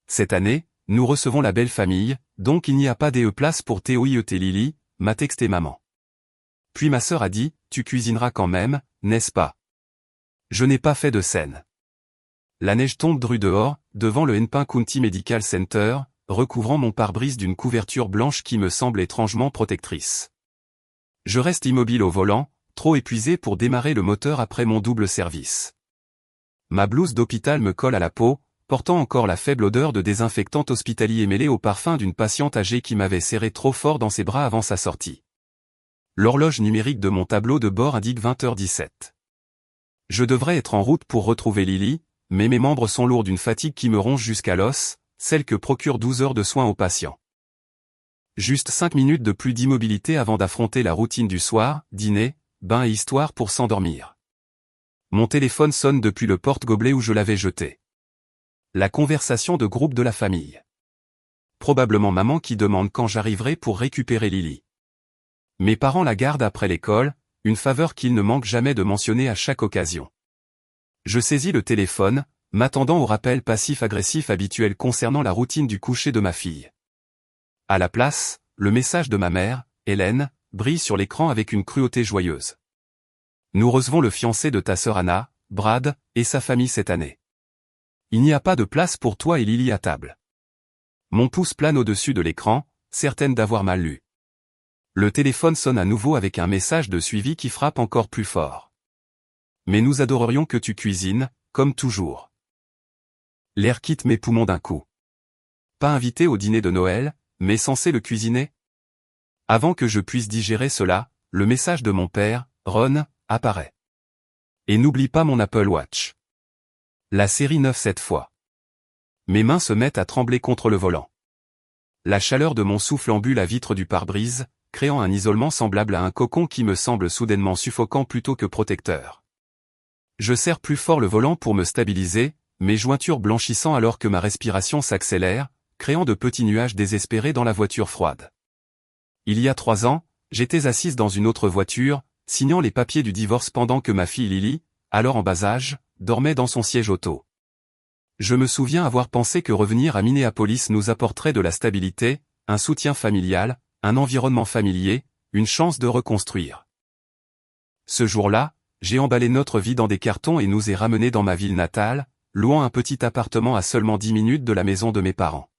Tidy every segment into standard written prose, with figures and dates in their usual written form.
Cette année, nous recevons la belle famille, donc il n'y a pas de place pour Théo-IET Lily, m'a texté maman. Puis ma sœur a dit, tu cuisineras quand même, n'est-ce pas? Je n'ai pas fait de scène. La neige tombe dru dehors, devant le Henpin County Medical Center, recouvrant mon pare-brise d'une couverture blanche qui me semble étrangement protectrice. Je reste immobile au volant, trop épuisé pour démarrer le moteur après mon double service. Ma blouse d'hôpital me colle à la peau, portant encore la faible odeur de désinfectant hospitalier mêlée au parfum d'une patiente âgée qui m'avait serré trop fort dans ses bras avant sa sortie. L'horloge numérique de mon tableau de bord indique 20h17. Je devrais être en route pour retrouver Lily, mais mes membres sont lourds d'une fatigue qui me ronge jusqu'à l'os, celle que procure 12 heures de soins aux patients. Juste 5 minutes de plus d'immobilité avant d'affronter la routine du soir, dîner, bain et histoire pour s'endormir. Mon téléphone sonne depuis le porte-gobelet où je l'avais jeté. La conversation de groupe de la famille. Probablement maman qui demande quand j'arriverai pour récupérer Lily. Mes parents la gardent après l'école, une faveur qu'ils ne manquent jamais de mentionner à chaque occasion. Je saisis le téléphone, m'attendant au rappel passif-agressif habituel concernant la routine du coucher de ma fille. À la place, le message de ma mère, Hélène, brille sur l'écran avec une cruauté joyeuse. Nous recevons le fiancé de ta sœur Anna, Brad, et sa famille cette année. Il n'y a pas de place pour toi et Lily à table. Mon pouce plane au-dessus de l'écran, certaine d'avoir mal lu. Le téléphone sonne à nouveau avec un message de suivi qui frappe encore plus fort. Mais nous adorerions que tu cuisines, comme toujours. L'air quitte mes poumons d'un coup. Pas invité au dîner de Noël, mais censé le cuisiner? Avant que je puisse digérer cela, le message de mon père, Ron, apparaît. Et n'oublie pas mon Apple Watch. La série 9 cette fois. Mes mains se mettent à trembler contre le volant. La chaleur de mon souffle embue la vitre du pare-brise, créant un isolement semblable à un cocon qui me semble soudainement suffocant plutôt que protecteur. Je serre plus fort le volant pour me stabiliser, mes jointures blanchissant alors que ma respiration s'accélère, créant de petits nuages désespérés dans la voiture froide. Il y a 3 ans, j'étais assise dans une autre voiture, signant les papiers du divorce pendant que ma fille Lily, alors en bas âge, dormait dans son siège auto. Je me souviens avoir pensé que revenir à Minneapolis nous apporterait de la stabilité, un soutien familial, un environnement familier, une chance de reconstruire. Ce jour-là, j'ai emballé notre vie dans des cartons et nous ai ramenés dans ma ville natale, louant un petit appartement à seulement 10 minutes de la maison de mes parents.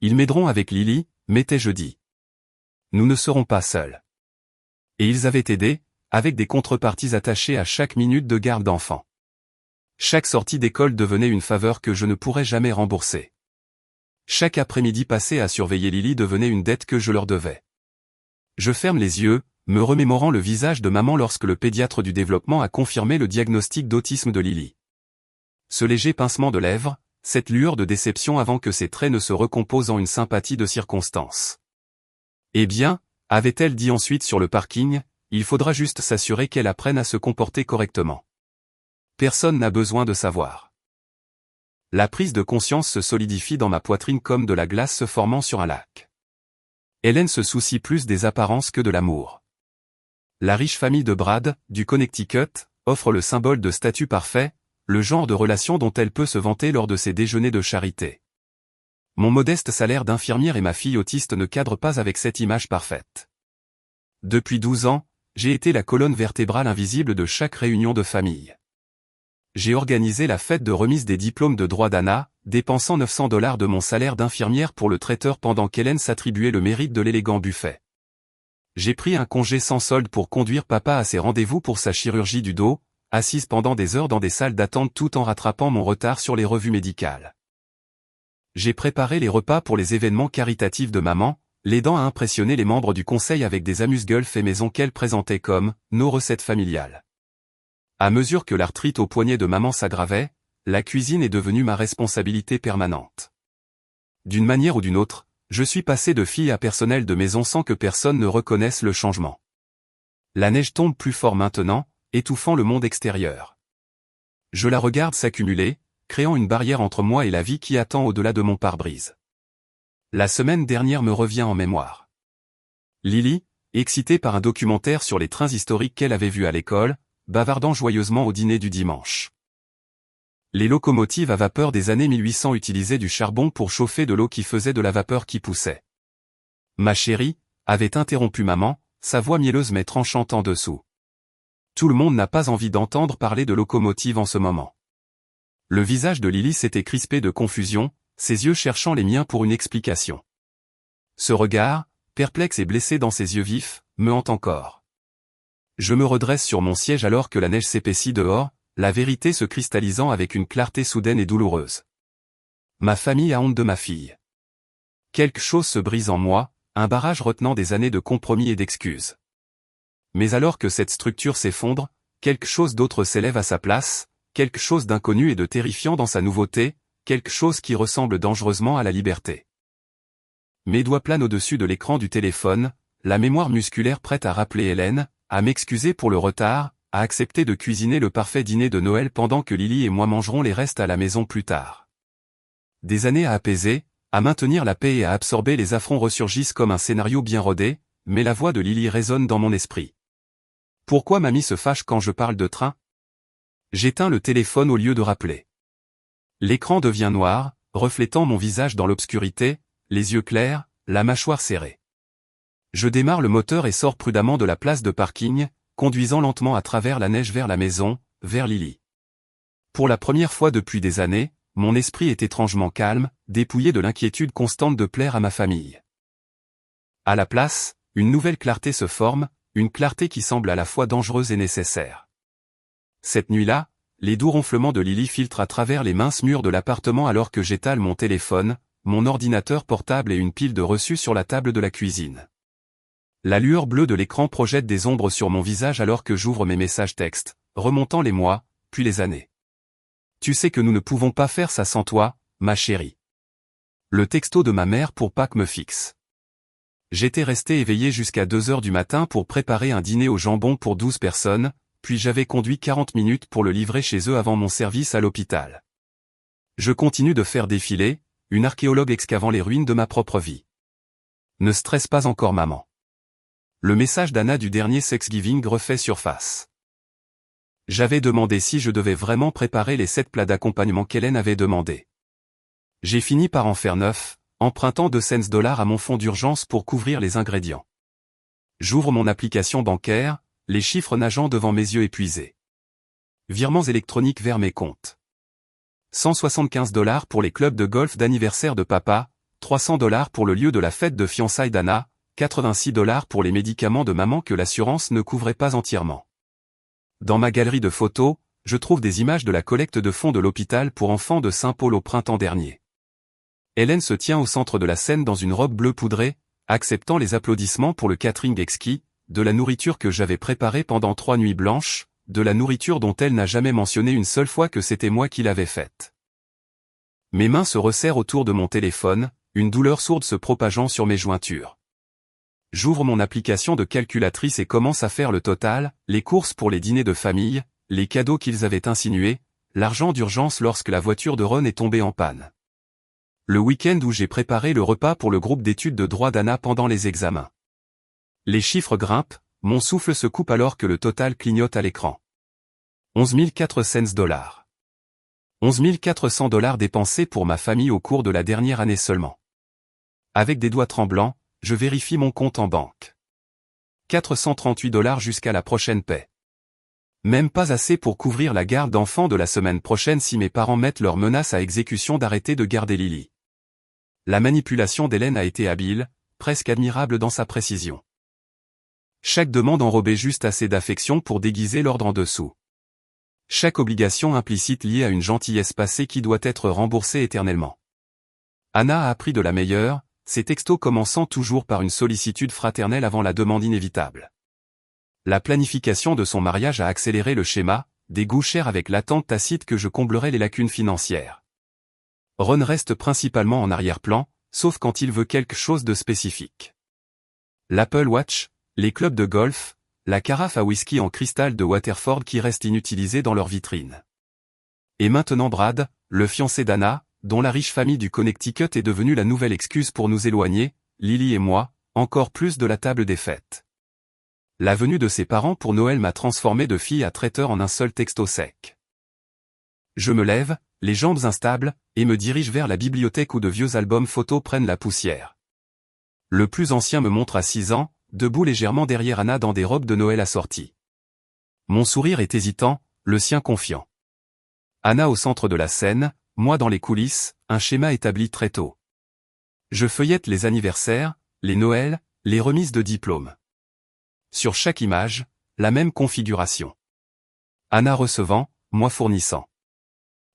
Ils m'aideront avec Lily, m'étais-je dit. Nous ne serons pas seuls. Et ils avaient aidé, avec des contreparties attachées à chaque minute de garde d'enfant. Chaque sortie d'école devenait une faveur que je ne pourrais jamais rembourser. Chaque après-midi passé à surveiller Lily devenait une dette que je leur devais. Je ferme les yeux, me remémorant le visage de maman lorsque le pédiatre du développement a confirmé le diagnostic d'autisme de Lily. Ce léger pincement de lèvres, cette lueur de déception avant que ses traits ne se recomposent en une sympathie de circonstance. Eh bien, avait-elle dit ensuite sur le parking, il faudra juste s'assurer qu'elle apprenne à se comporter correctement. Personne n'a besoin de savoir. La prise de conscience se solidifie dans ma poitrine comme de la glace se formant sur un lac. Hélène se soucie plus des apparences que de l'amour. La riche famille de Brad, du Connecticut, offre le symbole de statut parfait, le genre de relation dont elle peut se vanter lors de ses déjeuners de charité. Mon modeste salaire d'infirmière et ma fille autiste ne cadrent pas avec cette image parfaite. Depuis 12 ans, j'ai été la colonne vertébrale invisible de chaque réunion de famille. J'ai organisé la fête de remise des diplômes de droit d'Anna, dépensant $900 de mon salaire d'infirmière pour le traiteur pendant qu'Hélène s'attribuait le mérite de l'élégant buffet. J'ai pris un congé sans solde pour conduire papa à ses rendez-vous pour sa chirurgie du dos, assise pendant des heures dans des salles d'attente tout en rattrapant mon retard sur les revues médicales. J'ai préparé les repas pour les événements caritatifs de maman, l'aidant à impressionner les membres du conseil avec des amuse-gueules faits maison qu'elle présentait comme « nos recettes familiales ». À mesure que l'arthrite au poignet de maman s'aggravait, la cuisine est devenue ma responsabilité permanente. D'une manière ou d'une autre, je suis passé de fille à personnel de maison sans que personne ne reconnaisse le changement. La neige tombe plus fort maintenant, étouffant le monde extérieur. Je la regarde s'accumuler, créant une barrière entre moi et la vie qui attend au-delà de mon pare-brise. La semaine dernière me revient en mémoire. Lily, excitée par un documentaire sur les trains historiques qu'elle avait vus à l'école, bavardant joyeusement au dîner du dimanche. Les locomotives à vapeur des années 1800 utilisaient du charbon pour chauffer de l'eau qui faisait de la vapeur qui poussait. Ma chérie, avait interrompu maman, sa voix mielleuse mais tranchante en dessous. Tout le monde n'a pas envie d'entendre parler de locomotive en ce moment. Le visage de Lily s'était crispé de confusion, ses yeux cherchant les miens pour une explication. Ce regard, perplexe et blessé dans ses yeux vifs, me hante encore. Je me redresse sur mon siège alors que la neige s'épaissit dehors, la vérité se cristallisant avec une clarté soudaine et douloureuse. Ma famille a honte de ma fille. Quelque chose se brise en moi, un barrage retenant des années de compromis et d'excuses. Mais alors que cette structure s'effondre, quelque chose d'autre s'élève à sa place, quelque chose d'inconnu et de terrifiant dans sa nouveauté, quelque chose qui ressemble dangereusement à la liberté. Mes doigts planent au-dessus de l'écran du téléphone, la mémoire musculaire prête à rappeler Hélène, à m'excuser pour le retard, à accepter de cuisiner le parfait dîner de Noël pendant que Lily et moi mangerons les restes à la maison plus tard. Des années à apaiser, à maintenir la paix et à absorber les affronts ressurgissent comme un scénario bien rodé, mais la voix de Lily résonne dans mon esprit. Pourquoi mamie se fâche quand je parle de train? J'éteins le téléphone au lieu de rappeler. L'écran devient noir, reflétant mon visage dans l'obscurité, les yeux clairs, la mâchoire serrée. Je démarre le moteur et sors prudemment de la place de parking, conduisant lentement à travers la neige vers la maison, vers Lily. Pour la première fois depuis des années, mon esprit est étrangement calme, dépouillé de l'inquiétude constante de plaire à ma famille. À la place, une nouvelle clarté se forme, une clarté qui semble à la fois dangereuse et nécessaire. Cette nuit-là, les doux ronflements de Lily filtrent à travers les minces murs de l'appartement alors que j'étale mon téléphone, mon ordinateur portable et une pile de reçus sur la table de la cuisine. La lueur bleue de l'écran projette des ombres sur mon visage alors que j'ouvre mes messages textes, remontant les mois, puis les années. Tu sais que nous ne pouvons pas faire ça sans toi, ma chérie. Le texto de ma mère pour Pâques me fixe. J'étais resté éveillé jusqu'à 2 heures du matin pour préparer un dîner au jambon pour 12 personnes, puis j'avais conduit 40 minutes pour le livrer chez eux avant mon service à l'hôpital. Je continue de faire défiler, une archéologue excavant les ruines de ma propre vie. Ne stresse pas encore maman. Le message d'Anna du dernier Thanksgiving refait surface. J'avais demandé si je devais vraiment préparer les 7 plats d'accompagnement qu'Hélène avait demandé. J'ai fini par en faire 9, empruntant 2 cents dollars à mon fonds d'urgence pour couvrir les ingrédients. J'ouvre mon application bancaire, les chiffres nageant devant mes yeux épuisés. Virements électroniques vers mes comptes. 175 dollars pour les clubs de golf d'anniversaire de papa, 300 dollars pour le lieu de la fête de fiançailles d'Anna, 86 dollars pour les médicaments de maman que l'assurance ne couvrait pas entièrement. Dans ma galerie de photos, je trouve des images de la collecte de fonds de l'hôpital pour enfants de Saint-Paul au printemps dernier. Hélène se tient au centre de la scène dans une robe bleue poudrée, acceptant les applaudissements pour le catering exquis, de la nourriture que j'avais préparée pendant 3 nuits blanches, de la nourriture dont elle n'a jamais mentionné une seule fois que c'était moi qui l'avais faite. Mes mains se resserrent autour de mon téléphone, une douleur sourde se propageant sur mes jointures. J'ouvre mon application de calculatrice et commence à faire le total, les courses pour les dîners de famille, les cadeaux qu'ils avaient insinués, l'argent d'urgence lorsque la voiture de Ron est tombée en panne. Le week-end où j'ai préparé le repas pour le groupe d'études de droit d'Anna pendant les examens. Les chiffres grimpent, mon souffle se coupe alors que le total clignote à l'écran. 11 400 dollars. 11 400 dollars dépensés pour ma famille au cours de la dernière année seulement. Avec des doigts tremblants, je vérifie mon compte en banque. 438 dollars jusqu'à la prochaine paie. Même pas assez pour couvrir la garde d'enfants de la semaine prochaine si mes parents mettent leur menace à exécution d'arrêter de garder Lily. La manipulation d'Hélène a été habile, presque admirable dans sa précision. Chaque demande enrobait juste assez d'affection pour déguiser l'ordre en dessous. Chaque obligation implicite liée à une gentillesse passée qui doit être remboursée éternellement. Anna a appris de la meilleure, ses textos commençant toujours par une sollicitude fraternelle avant la demande inévitable. La planification de son mariage a accéléré le schéma, des goûts chers avec l'attente tacite que je comblerai les lacunes financières. Ron reste principalement en arrière-plan, sauf quand il veut quelque chose de spécifique. L'Apple Watch, les clubs de golf, la carafe à whisky en cristal de Waterford qui reste inutilisée dans leur vitrine. Et maintenant Brad, le fiancé d'Anna, dont la riche famille du Connecticut est devenue la nouvelle excuse pour nous éloigner, Lily et moi, encore plus de la table des fêtes. La venue de ses parents pour Noël m'a transformé de fille à traiteur en un seul texto sec. Je me lève, les jambes instables, et me dirige vers la bibliothèque où de vieux albums photos prennent la poussière. Le plus ancien me montre à 6 ans, debout légèrement derrière Anna dans des robes de Noël assorties. Mon sourire est hésitant, le sien confiant. Anna au centre de la scène, moi dans les coulisses, un schéma établi très tôt. Je feuillette les anniversaires, les Noëls, les remises de diplômes. Sur chaque image, la même configuration. Anna recevant, moi fournissant.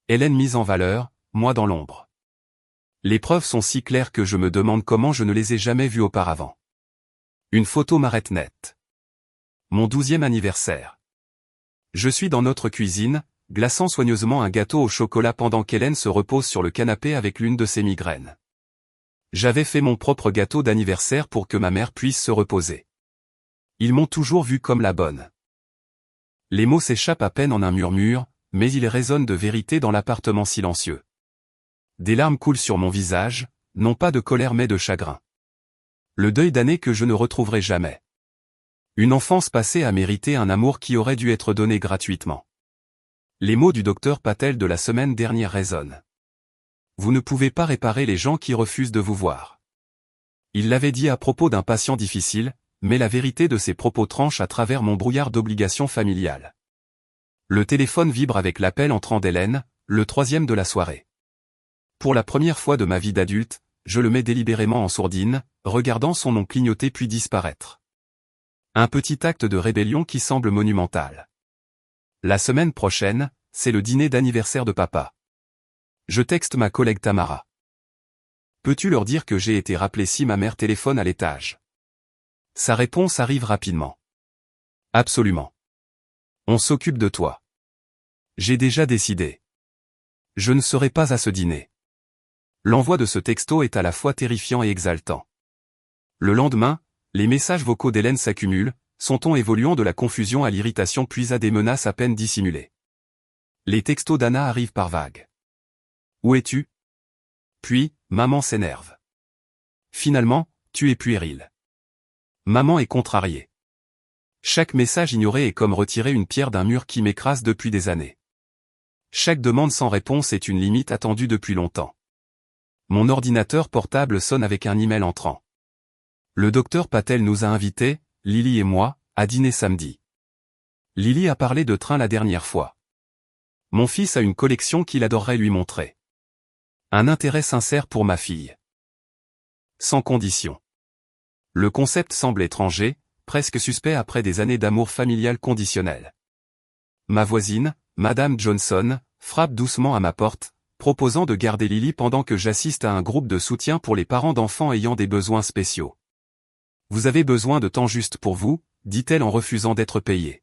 Hélène mise en valeur, moi dans l'ombre. Les preuves sont si claires que je me demande comment je ne les ai jamais vues auparavant. Une photo m'arrête net. Mon 12e anniversaire. Je suis dans notre cuisine, glaçant soigneusement un gâteau au chocolat pendant qu'Hélène se repose sur le canapé avec l'une de ses migraines. J'avais fait mon propre gâteau d'anniversaire pour que ma mère puisse se reposer. Ils m'ont toujours vu comme la bonne. Les mots s'échappent à peine en un murmure, mais ils résonnent de vérité dans l'appartement silencieux. Des larmes coulent sur mon visage, non pas de colère mais de chagrin. Le deuil d'années que je ne retrouverai jamais. Une enfance passée a mérité un amour qui aurait dû être donné gratuitement. Les mots du docteur Patel de la semaine dernière résonnent. Vous ne pouvez pas réparer les gens qui refusent de vous voir. Il l'avait dit à propos d'un patient difficile, mais la vérité de ses propos tranche à travers mon brouillard d'obligations familiales. Le téléphone vibre avec l'appel entrant d'Hélène, le 3e de la soirée. Pour la première fois de ma vie d'adulte, je le mets délibérément en sourdine, regardant son nom clignoter puis disparaître. Un petit acte de rébellion qui semble monumental. La semaine prochaine, c'est le dîner d'anniversaire de papa. Je texte ma collègue Tamara. Peux-tu leur dire que j'ai été rappelé si ma mère téléphone à l'étage? Sa réponse arrive rapidement. Absolument. On s'occupe de toi. J'ai déjà décidé. Je ne serai pas à ce dîner. L'envoi de ce texto est à la fois terrifiant et exaltant. Le lendemain, les messages vocaux d'Hélène s'accumulent, son ton évoluant de la confusion à l'irritation puis à des menaces à peine dissimulées. Les textos d'Anna arrivent par vagues. Où es-tu? Puis, maman s'énerve. Finalement, tu es puéril. Maman est contrariée. Chaque message ignoré est comme retirer une pierre d'un mur qui m'écrase depuis des années. Chaque demande sans réponse est une limite attendue depuis longtemps. Mon ordinateur portable sonne avec un email entrant. Le docteur Patel nous a invités, Lily et moi, à dîner samedi. Lily a parlé de train la dernière fois. Mon fils a une collection qu'il adorerait lui montrer. Un intérêt sincère pour ma fille. Sans condition. Le concept semble étranger, presque suspect après des années d'amour familial conditionnel. Ma voisine, Madame Johnson, frappe doucement à ma porte, proposant de garder Lily pendant que j'assiste à un groupe de soutien pour les parents d'enfants ayant des besoins spéciaux. Vous avez besoin de temps juste pour vous, dit-elle en refusant d'être payée.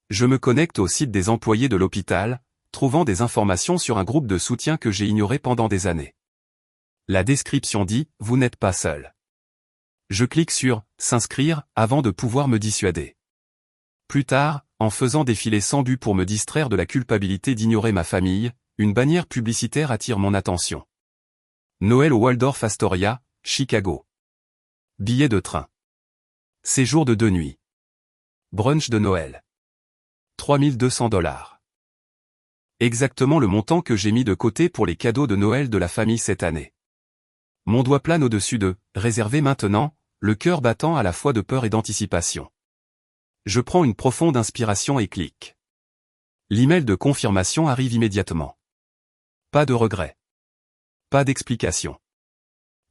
Je me connecte au site des employés de l'hôpital, trouvant des informations sur un groupe de soutien que j'ai ignoré pendant des années. La description dit « Vous n'êtes pas seul ». Je clique sur « S'inscrire » avant de pouvoir me dissuader. Plus tard, en faisant défiler sans but pour me distraire de la culpabilité d'ignorer ma famille, une bannière publicitaire attire mon attention. Noël au Waldorf Astoria, Chicago. Billet de train. Séjour de 2 nuits. Brunch de Noël. 3200 $. Exactement le montant que j'ai mis de côté pour les cadeaux de Noël de la famille cette année. Mon doigt plane au-dessus de « Réservé maintenant », le cœur battant à la fois de peur et d'anticipation. Je prends une profonde inspiration et clique. L'email de confirmation arrive immédiatement. Pas de regret. Pas d'explication.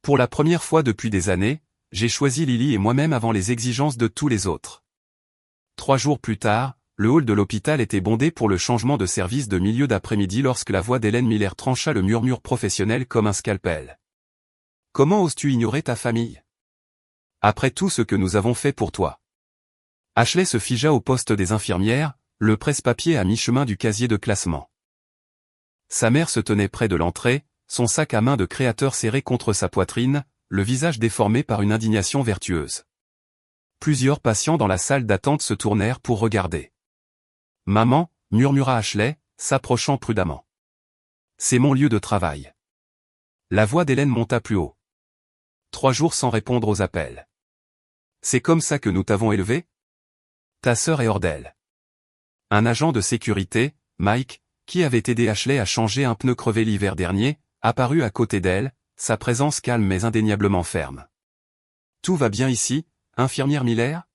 Pour la première fois depuis des années, j'ai choisi Lily et moi-même avant les exigences de tous les autres. 3 jours plus tard, le hall de l'hôpital était bondé pour le changement de service de milieu d'après-midi lorsque la voix d'Hélène Miller trancha le murmure professionnel comme un scalpel. Comment oses-tu ignorer ta famille? Après tout ce que nous avons fait pour toi. Ashley se figea au poste des infirmières, le presse-papier à mi-chemin du casier de classement. Sa mère se tenait près de l'entrée, son sac à main de créateur serré contre sa poitrine, le visage déformé par une indignation vertueuse. Plusieurs patients dans la salle d'attente se tournèrent pour regarder. « Maman », murmura Ashley, s'approchant prudemment. « C'est mon lieu de travail. » La voix d'Hélène monta plus haut. 3 jours sans répondre aux appels. C'est comme ça que nous t'avons élevé? Ta sœur est hors d'elle. Un agent de sécurité, Mike, qui avait aidé Ashley à changer un pneu crevé l'hiver dernier, apparut à côté d'elle, sa présence calme mais indéniablement ferme. « Tout va bien ici, infirmière Miller ?»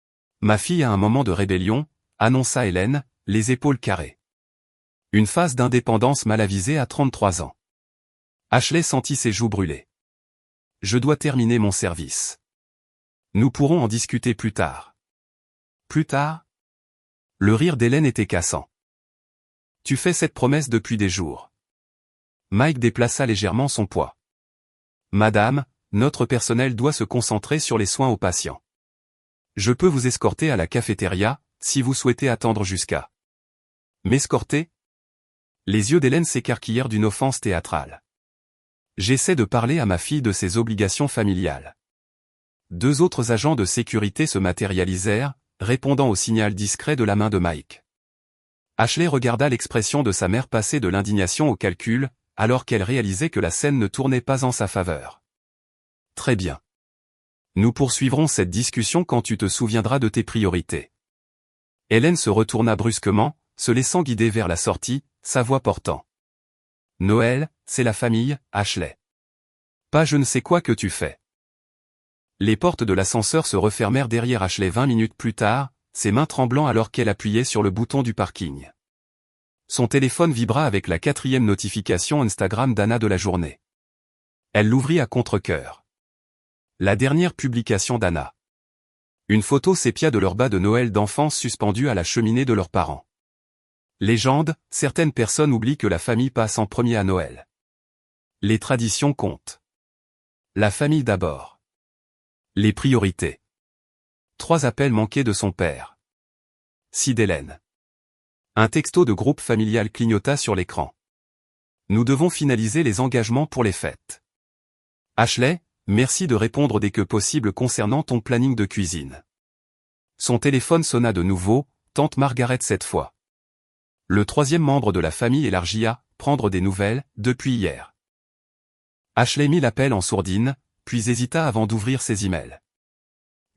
« Ma fille a un moment de rébellion », annonça Hélène, les épaules carrées. Une phase d'indépendance mal avisée à 33 ans. Ashley sentit ses joues brûler. « Je dois terminer mon service. Nous pourrons en discuter plus tard. » « Plus tard ?» Le rire d'Hélène était cassant. « Tu fais cette promesse depuis des jours. » Mike déplaça légèrement son poids. « Madame, notre personnel doit se concentrer sur les soins aux patients. Je peux vous escorter à la cafétéria, si vous souhaitez attendre jusqu'à... » « M'escorter ?» Les yeux d'Hélène s'écarquillèrent d'une offense théâtrale. « J'essaie de parler à ma fille de ses obligations familiales. » Deux autres agents de sécurité se matérialisèrent, répondant au signal discret de la main de Mike. Ashley regarda l'expression de sa mère passer de l'indignation au calcul, alors qu'elle réalisait que la scène ne tournait pas en sa faveur. « Très bien. Nous poursuivrons cette discussion quand tu te souviendras de tes priorités. » Hélène se retourna brusquement, se laissant guider vers la sortie, sa voix portant. « Noël, c'est la famille, Ashley. Pas je ne sais quoi que tu fais. » Les portes de l'ascenseur se refermèrent derrière Ashley 20 minutes plus tard, ses mains tremblant alors qu'elle appuyait sur le bouton du parking. Son téléphone vibra avec la 4e notification Instagram d'Anna de la journée. Elle l'ouvrit à contre-cœur. La dernière publication d'Anna. Une photo sépia de leur bas de Noël d'enfance suspendu à la cheminée de leurs parents. Légende, certaines personnes oublient que la famille passe en premier à Noël. Les traditions comptent. La famille d'abord. Les priorités. 3 appels manqués de son père. Sid Hélène. Un texto de groupe familial clignota sur l'écran. Nous devons finaliser les engagements pour les fêtes. Ashley, merci de répondre dès que possible concernant ton planning de cuisine. Son téléphone sonna de nouveau, tante Margaret cette fois. Le 3e membre de la famille élargie à prendre des nouvelles depuis hier. Ashley mit l'appel en sourdine, puis hésita avant d'ouvrir ses emails.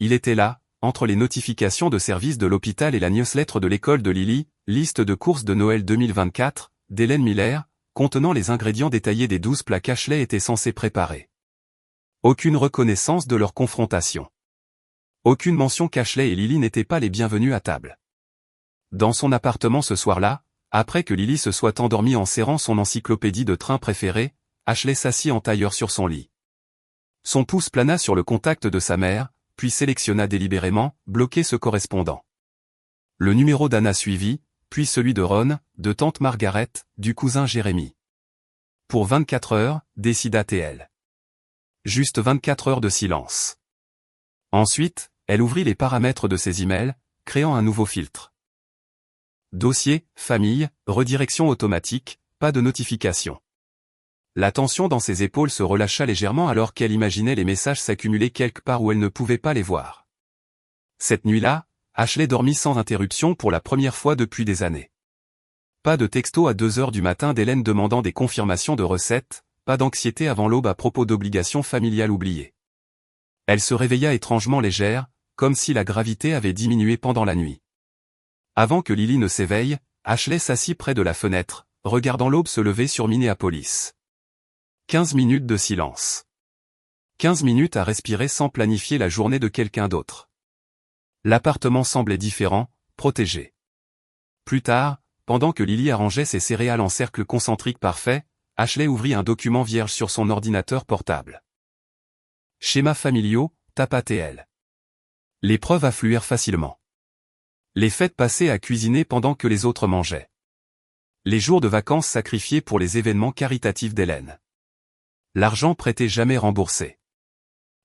Il était là, entre les notifications de service de l'hôpital et la newsletter de l'école de Lily, liste de courses de Noël 2024, d'Hélène Miller, contenant les ingrédients détaillés des 12 plats qu'Ashley était censé préparer. Aucune reconnaissance de leur confrontation. Aucune mention qu'Ashley et Lily n'étaient pas les bienvenus à table. Dans son appartement ce soir-là, après que Lily se soit endormie en serrant son encyclopédie de train préférée, Ashley s'assit en tailleur sur son lit. Son pouce plana sur le contact de sa mère, puis sélectionna délibérément, bloqué ce correspondant. Le numéro d'Anna suivit, puis celui de Ron, de tante Margaret, du cousin Jérémy. Pour 24 heures, décida-t-elle. Juste 24 heures de silence. Ensuite, elle ouvrit les paramètres de ses emails, créant un nouveau filtre. Dossier, famille, redirection automatique, pas de notification. La tension dans ses épaules se relâcha légèrement alors qu'elle imaginait les messages s'accumuler quelque part où elle ne pouvait pas les voir. Cette nuit-là, Ashley dormit sans interruption pour la première fois depuis des années. Pas de texto à 2 heures du matin d'Hélène demandant des confirmations de recettes, pas d'anxiété avant l'aube à propos d'obligations familiales oubliées. Elle se réveilla étrangement légère, comme si la gravité avait diminué pendant la nuit. Avant que Lily ne s'éveille, Ashley s'assit près de la fenêtre, regardant l'aube se lever sur Minneapolis. 15 minutes de silence. 15 minutes à respirer sans planifier la journée de quelqu'un d'autre. L'appartement semblait différent, protégé. Plus tard, pendant que Lily arrangeait ses céréales en cercle concentrique parfait, Ashley ouvrit un document vierge sur son ordinateur portable. Schémas familiaux, tapa TL. Les preuves affluèrent facilement. Les fêtes passées à cuisiner pendant que les autres mangeaient. Les jours de vacances sacrifiés pour les événements caritatifs d'Hélène. L'argent prêté jamais remboursé.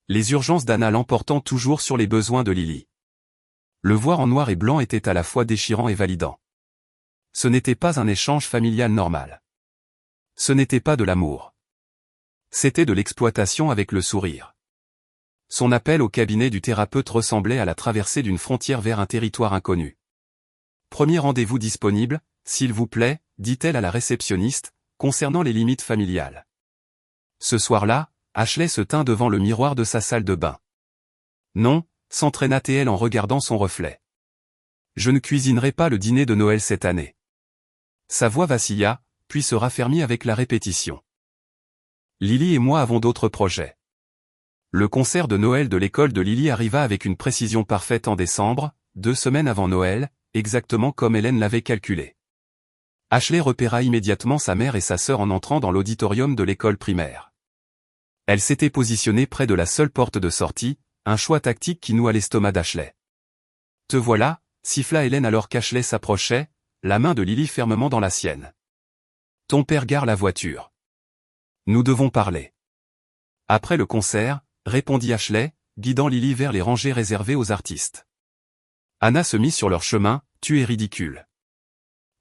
Les urgences d'Anna l'emportant toujours sur les besoins de Lily. Le voir en noir et blanc était à la fois déchirant et validant. Ce n'était pas un échange familial normal. Ce n'était pas de l'amour. C'était de l'exploitation avec le sourire. Son appel au cabinet du thérapeute ressemblait à la traversée d'une frontière vers un territoire inconnu. Premier rendez-vous disponible, s'il vous plaît, dit-elle à la réceptionniste, concernant les limites familiales. Ce soir-là, Ashley se tint devant le miroir de sa salle de bain. Non, s'entraîna-t-elle en regardant son reflet. Je ne cuisinerai pas le dîner de Noël cette année. Sa voix vacilla, puis se raffermit avec la répétition. Lily et moi avons d'autres projets. Le concert de Noël de l'école de Lily arriva avec une précision parfaite en décembre, 2 semaines avant Noël, exactement comme Hélène l'avait calculé. Ashley repéra immédiatement sa mère et sa sœur en entrant dans l'auditorium de l'école primaire. Elle s'était positionnée près de la seule porte de sortie, un choix tactique qui noua l'estomac d'Ashley. « Te voilà », siffla Hélène alors qu'Ashley s'approchait, la main de Lily fermement dans la sienne. « Ton père gare la voiture. Nous devons parler. » Après le concert, répondit Ashley, guidant Lily vers les rangées réservées aux artistes. Anna se mit sur leur chemin, « Tu es ridicule.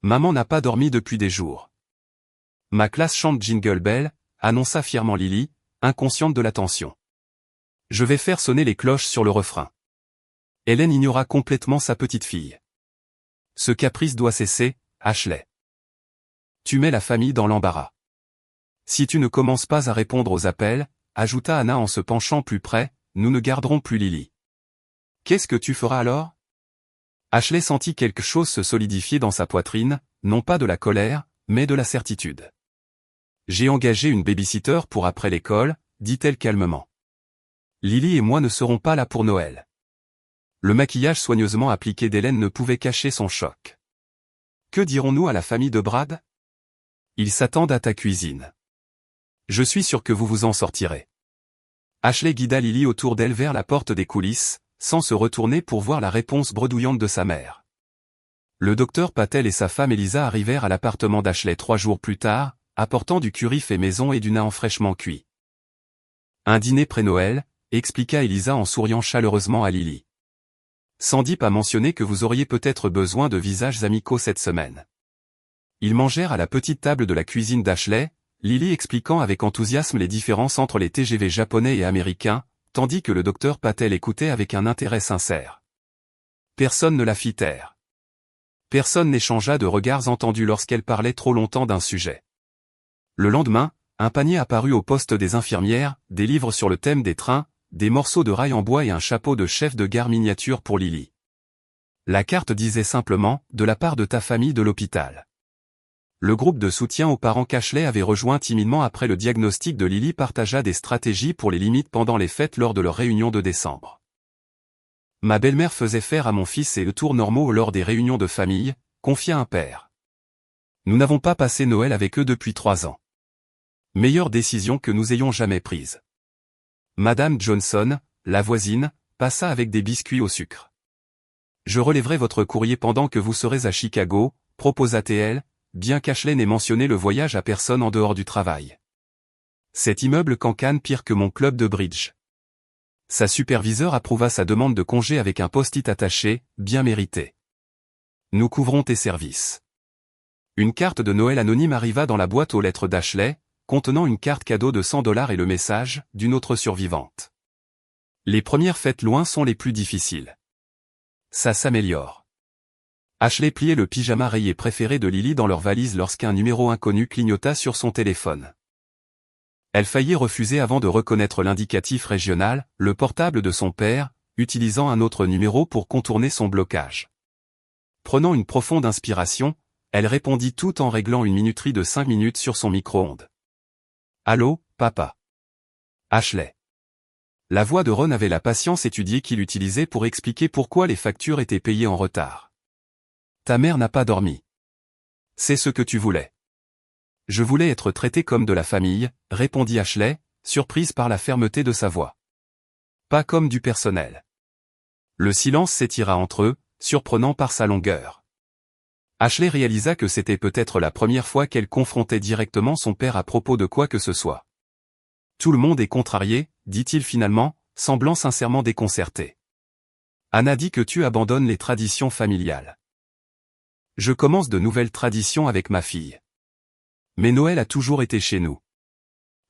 Maman n'a pas dormi depuis des jours. » Ma classe chante Jingle Bell, annonça fièrement Lily, inconsciente de la tension. Je vais faire sonner les cloches sur le refrain. Hélène ignora complètement sa petite fille. Ce caprice doit cesser, Ashley. Tu mets la famille dans l'embarras. Si tu ne commences pas à répondre aux appels, ajouta Anna en se penchant plus près, nous ne garderons plus Lily. Qu'est-ce que tu feras alors? Ashley sentit quelque chose se solidifier dans sa poitrine, non pas de la colère, mais de la certitude. J'ai engagé une babysitter pour après l'école, dit-elle calmement. Lily et moi ne serons pas là pour Noël. Le maquillage soigneusement appliqué d'Hélène ne pouvait cacher son choc. Que dirons-nous à la famille de Brad? Ils s'attendent à ta cuisine. Je suis sûr que vous vous en sortirez. Ashley guida Lily autour d'elle vers la porte des coulisses, sans se retourner pour voir la réponse bredouillante de sa mère. Le docteur Patel et sa femme Elisa arrivèrent à l'appartement d'Ashley 3 jours plus tard, apportant du curry fait maison et du naan fraîchement cuit. Un dîner pré-Noël, expliqua Elisa en souriant chaleureusement à Lily. Sandeep a mentionné que vous auriez peut-être besoin de visages amicaux cette semaine. Ils mangèrent à la petite table de la cuisine d'Ashley, Lily expliquant avec enthousiasme les différences entre les TGV japonais et américains, tandis que le docteur Patel écoutait avec un intérêt sincère. Personne ne la fit taire. Personne n'échangea de regards entendus lorsqu'elle parlait trop longtemps d'un sujet. Le lendemain, un panier apparut au poste des infirmières, des livres sur le thème des trains, des morceaux de rail en bois et un chapeau de chef de gare miniature pour Lily. La carte disait simplement « De la part de ta famille de l'hôpital ». Le groupe de soutien aux parents qu'Ashley avait rejoint timidement après le diagnostic de Lily partagea des stratégies pour les limites pendant les fêtes lors de leur réunion de décembre. Ma belle-mère faisait faire à mon fils et le tour normaux lors des réunions de famille, confia un père. Nous n'avons pas passé Noël avec eux depuis 3 ans. Meilleure décision que nous ayons jamais prise. Madame Johnson, la voisine, passa avec des biscuits au sucre. Je relèverai votre courrier pendant que vous serez à Chicago, proposa-t-elle, bien qu'Ashley n'ait mentionné le voyage à personne en dehors du travail. Cet immeuble cancane pire que mon club de bridge. Sa superviseure approuva sa demande de congé avec un post-it attaché, bien mérité. Nous couvrons tes services. Une carte de Noël anonyme arriva dans la boîte aux lettres d'Ashley, contenant une carte cadeau de $100 et le message d'une autre survivante. Les premières fêtes loin sont les plus difficiles. Ça s'améliore. Ashley pliait le pyjama rayé préféré de Lily dans leur valise lorsqu'un numéro inconnu clignota sur son téléphone. Elle faillit refuser avant de reconnaître l'indicatif régional, le portable de son père, utilisant un autre numéro pour contourner son blocage. Prenant une profonde inspiration, elle répondit tout en réglant une minuterie de 5 minutes sur son micro-ondes. Allô, papa. Ashley. La voix de Ron avait la patience étudiée qu'il utilisait pour expliquer pourquoi les factures étaient payées en retard. Ta mère n'a pas dormi. C'est ce que tu voulais. Je voulais être traité comme de la famille, répondit Ashley, surprise par la fermeté de sa voix. Pas comme du personnel. Le silence s'étira entre eux, surprenant par sa longueur. Ashley réalisa que c'était peut-être la première fois qu'elle confrontait directement son père à propos de quoi que ce soit. Tout le monde est contrarié, dit-il finalement, semblant sincèrement déconcerté. Anna dit que tu abandonnes les traditions familiales. Je commence de nouvelles traditions avec ma fille. Mais Noël a toujours été chez nous.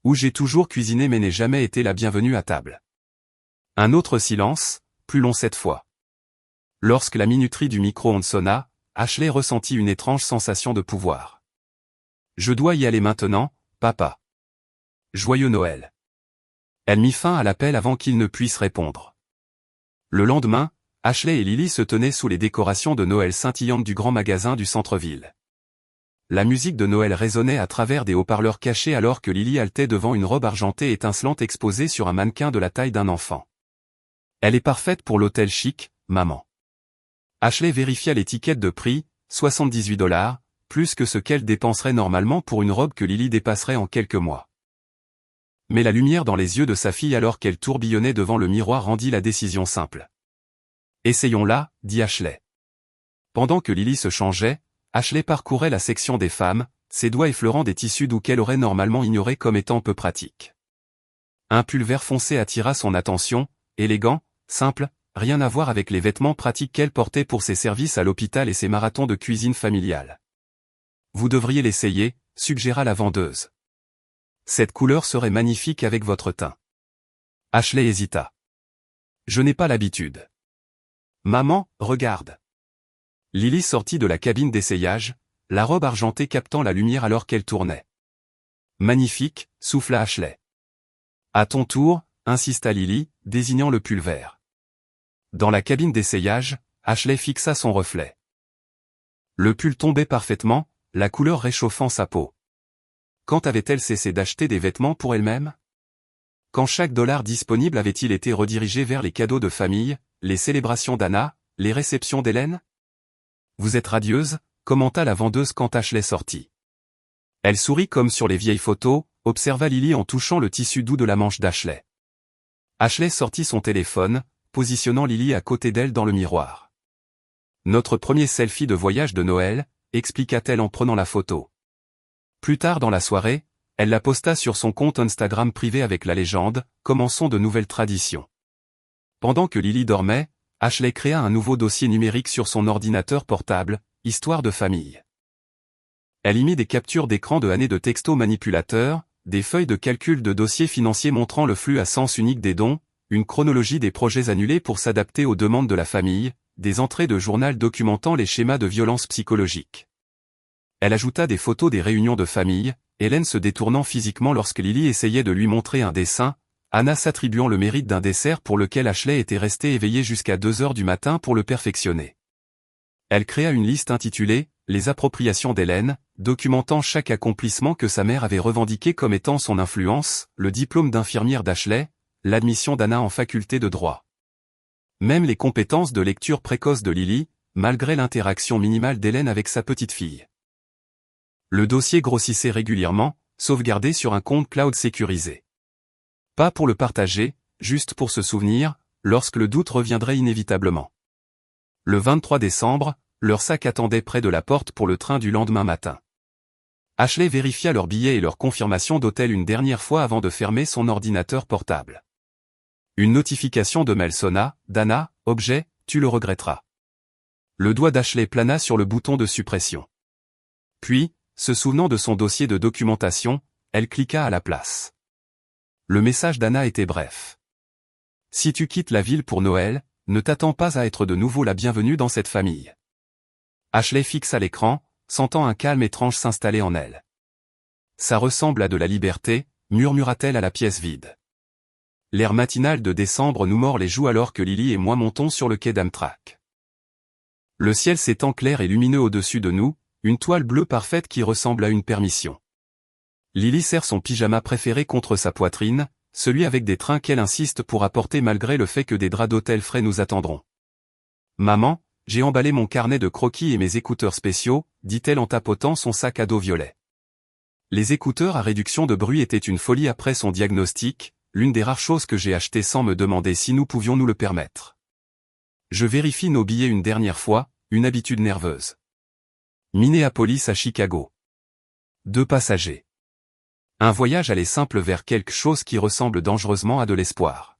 Où j'ai toujours cuisiné mais n'ai jamais été la bienvenue à table. Un autre silence, plus long cette fois. Lorsque la minuterie du micro-ondes sonna, Ashley ressentit une étrange sensation de pouvoir. Je dois y aller maintenant, papa. Joyeux Noël. Elle mit fin à l'appel avant qu'il ne puisse répondre. Le lendemain, Ashley et Lily se tenaient sous les décorations de Noël scintillantes du grand magasin du centre-ville. la musique de Noël résonnait à travers des haut-parleurs cachés alors que Lily haletait devant une robe argentée étincelante exposée sur un mannequin de la taille d'un enfant. Elle est parfaite pour l'hôtel chic, maman. Ashley vérifia l'étiquette de prix, 78 $, plus que ce qu'elle dépenserait normalement pour une robe que Lily dépasserait en quelques mois. Mais la lumière dans les yeux de sa fille alors qu'elle tourbillonnait devant le miroir rendit la décision simple. Essayons-la, dit Ashley. Pendant que Lily se changeait, Ashley parcourait la section des femmes, ses doigts effleurant des tissus doux qu'elle aurait normalement ignorés comme étant peu pratiques. Un pull vert foncé attira son attention, élégant, simple, rien à voir avec les vêtements pratiques qu'elle portait pour ses services à l'hôpital et ses marathons de cuisine familiale. Vous devriez l'essayer, suggéra la vendeuse. Cette couleur serait magnifique avec votre teint. Ashley hésita. Je n'ai pas l'habitude. Maman, regarde. Lily sortit de la cabine d'essayage, la robe argentée captant la lumière alors qu'elle tournait. Magnifique, souffla Ashley. À ton tour, insista Lily, désignant le pull vert. Dans la cabine d'essayage, Ashley fixa son reflet. Le pull tombait parfaitement, la couleur réchauffant sa peau. Quand avait-elle cessé d'acheter des vêtements pour elle-même? Quand chaque dollar disponible avait-il été redirigé vers les cadeaux de famille, les célébrations d'Anna, les réceptions d'Hélène? Vous êtes radieuse, commenta la vendeuse quand Ashley sortit. Elle sourit comme sur les vieilles photos, observa Lily en touchant le tissu doux de la manche d'Ashley. Ashley sortit son téléphone, positionnant Lily à côté d'elle dans le miroir. Notre premier selfie de voyage de Noël, expliqua-t-elle en prenant la photo. Plus tard dans la soirée, elle la posta sur son compte Instagram privé avec la légende « Commençons de nouvelles traditions ». Pendant que Lily dormait, Ashley créa un nouveau dossier numérique sur son ordinateur portable, Histoire de famille. Elle y mit des captures d'écran de années de textos manipulateurs, des feuilles de calcul de dossiers financiers montrant le flux à sens unique des dons, une chronologie des projets annulés pour s'adapter aux demandes de la famille, des entrées de journal documentant les schémas de violence psychologique. Elle ajouta des photos des réunions de famille, Hélène se détournant physiquement lorsque Lily essayait de lui montrer un dessin, Anna s'attribuant le mérite d'un dessert pour lequel Ashley était restée éveillée jusqu'à 2 heures du matin pour le perfectionner. Elle créa une liste intitulée « Les appropriations d'Hélène », documentant chaque accomplissement que sa mère avait revendiqué comme étant son influence, le diplôme d'infirmière d'Ashley, l'admission d'Anna en faculté de droit. Même les compétences de lecture précoce de Lily, malgré l'interaction minimale d'Hélène avec sa petite fille. Le dossier grossissait régulièrement, sauvegardé sur un compte cloud sécurisé. Pas pour le partager, juste pour se souvenir, lorsque le doute reviendrait inévitablement. Le 23 décembre, leur sac attendait près de la porte pour le train du lendemain matin. Ashley vérifia leurs billets et leur confirmation d'hôtel une dernière fois avant de fermer son ordinateur portable. Une notification de mail sonna, Dana, objet, tu le regretteras. Le doigt d'Ashley plana sur le bouton de suppression. Puis, se souvenant de son dossier de documentation, elle cliqua à la place. Le message d'Anna était bref. Si tu quittes la ville pour Noël, ne t'attends pas à être de nouveau la bienvenue dans cette famille. Ashley fixa l'écran, sentant un calme étrange s'installer en elle. Ça ressemble à de la liberté, murmura-t-elle à la pièce vide. L'air matinal de décembre nous mord les joues alors que Lily et moi montons sur le quai d'Amtrak. Le ciel s'étend clair et lumineux au-dessus de nous, une toile bleue parfaite qui ressemble à une permission. Lily serre son pyjama préféré contre sa poitrine, celui avec des trains qu'elle insiste pour apporter malgré le fait que des draps d'hôtel frais nous attendront. Maman, j'ai emballé mon carnet de croquis et mes écouteurs spéciaux, dit-elle en tapotant son sac à dos violet. Les écouteurs à réduction de bruit étaient une folie après son diagnostic, l'une des rares choses que j'ai achetées sans me demander si nous pouvions nous le permettre. Je vérifie nos billets une dernière fois, une habitude nerveuse. Minneapolis à Chicago. 2 passagers. Un voyage aller simple vers quelque chose qui ressemble dangereusement à de l'espoir.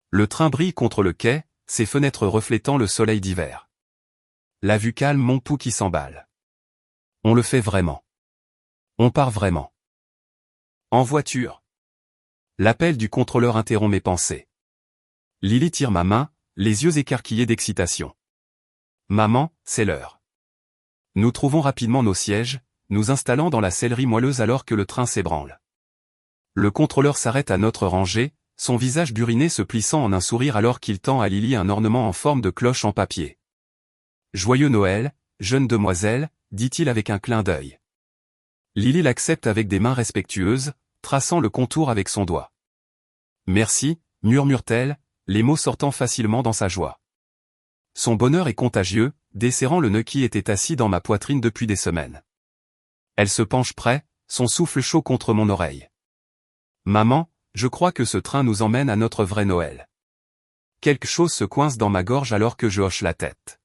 Le train brille contre le quai, ses fenêtres reflétant le soleil d'hiver. La vue calme mon pouls qui s'emballe. On le fait vraiment. On part vraiment. En voiture. L'appel du contrôleur interrompt mes pensées. Lily tire ma main, les yeux écarquillés d'excitation. Maman, c'est l'heure. Nous trouvons rapidement nos sièges, nous installant dans la sellerie moelleuse alors que le train s'ébranle. Le contrôleur s'arrête à notre rangée, son visage buriné se plissant en un sourire alors qu'il tend à Lily un ornement en forme de cloche en papier. Joyeux Noël, jeune demoiselle, dit-il avec un clin d'œil. Lily l'accepte avec des mains respectueuses, traçant le contour avec son doigt. Merci, murmure-t-elle, les mots sortant facilement dans sa joie. Son bonheur est contagieux, desserrant le nœud qui était assis dans ma poitrine depuis des semaines. Elle se penche près, son souffle chaud contre mon oreille. Maman, je crois que ce train nous emmène à notre vrai Noël. Quelque chose se coince dans ma gorge alors que je hoche la tête.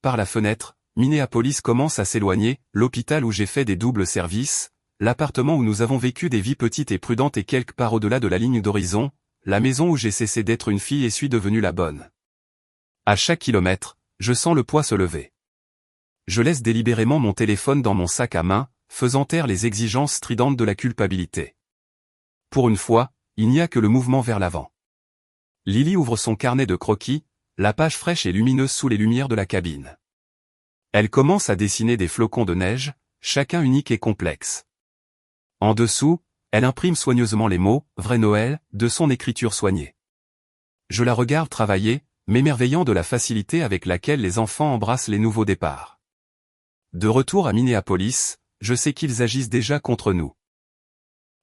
Par la fenêtre, Minneapolis commence à s'éloigner, l'hôpital où j'ai fait des doubles services, l'appartement où nous avons vécu des vies petites et prudentes et quelque part au-delà de la ligne d'horizon, la maison où j'ai cessé d'être une fille et suis devenue la bonne. À chaque kilomètre, je sens le poids se lever. Je laisse délibérément mon téléphone dans mon sac à main, faisant taire les exigences stridentes de la culpabilité. Pour une fois, il n'y a que le mouvement vers l'avant. Lily ouvre son carnet de croquis, la page fraîche et lumineuse sous les lumières de la cabine. Elle commence à dessiner des flocons de neige, chacun unique et complexe. En dessous, elle imprime soigneusement les mots « Vrai Noël » de son écriture soignée. Je la regarde travailler, m'émerveillant de la facilité avec laquelle les enfants embrassent les nouveaux départs. De retour à Minneapolis, je sais qu'ils agissent déjà contre nous.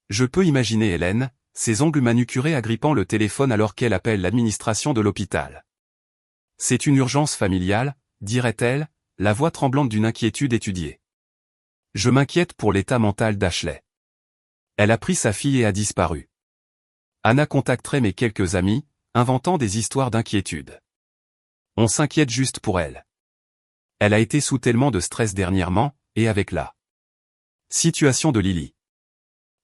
Je peux imaginer Hélène, ses ongles manucurés agrippant le téléphone alors qu'elle appelle l'administration de l'hôpital. C'est une urgence familiale, dirait-elle, la voix tremblante d'une inquiétude étudiée. Je m'inquiète pour l'état mental d'Ashley. Elle a pris sa fille et a disparu. Anna contacterait mes quelques amis, inventant des histoires d'inquiétude. On s'inquiète juste pour elle. Elle a été sous tellement de stress dernièrement, et avec la situation de Lily.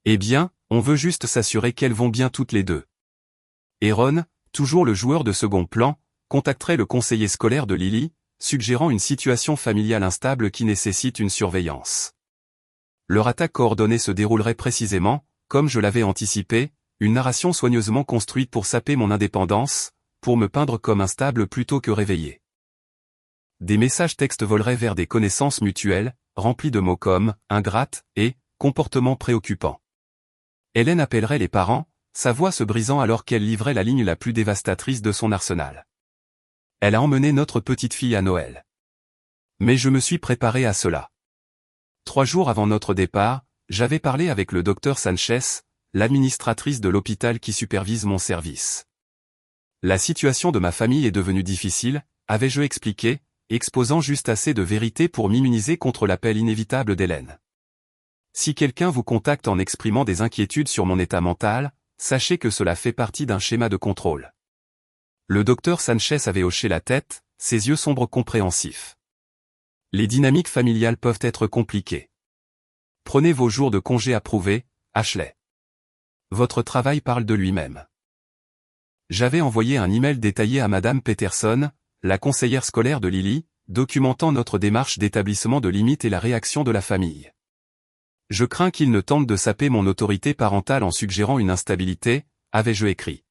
Eh bien, on veut juste s'assurer qu'elles vont bien toutes les deux. Aaron, toujours le joueur de second plan, contacterait le conseiller scolaire de Lily, suggérant une situation familiale instable qui nécessite une surveillance. Leur attaque coordonnée se déroulerait précisément, comme je l'avais anticipé, une narration soigneusement construite pour saper mon indépendance, pour me peindre comme instable plutôt que réveillé. Des messages textes voleraient vers des connaissances mutuelles, remplis de mots comme « ingrate » et « comportement préoccupant ». Hélène appellerait les parents, sa voix se brisant alors qu'elle livrait la ligne la plus dévastatrice de son arsenal. Elle a emmené notre petite fille à Noël. Mais je me suis préparé à cela. 3 jours avant notre départ, j'avais parlé avec le docteur Sanchez, l'administratrice de l'hôpital qui supervise mon service. La situation de ma famille est devenue difficile, avais-je expliqué, exposant juste assez de vérité pour m'immuniser contre l'appel inévitable d'Hélène. Si quelqu'un vous contacte en exprimant des inquiétudes sur mon état mental, sachez que cela fait partie d'un schéma de contrôle. Le docteur Sanchez avait hoché la tête, ses yeux sombres compréhensifs. Les dynamiques familiales peuvent être compliquées. Prenez vos jours de congé approuvés, Ashley. Votre travail parle de lui-même. J'avais envoyé un email détaillé à Madame Peterson, la conseillère scolaire de Lily, documentant notre démarche d'établissement de limites et la réaction de la famille. Je crains qu'il ne tente de saper mon autorité parentale en suggérant une instabilité, avais-je écrit.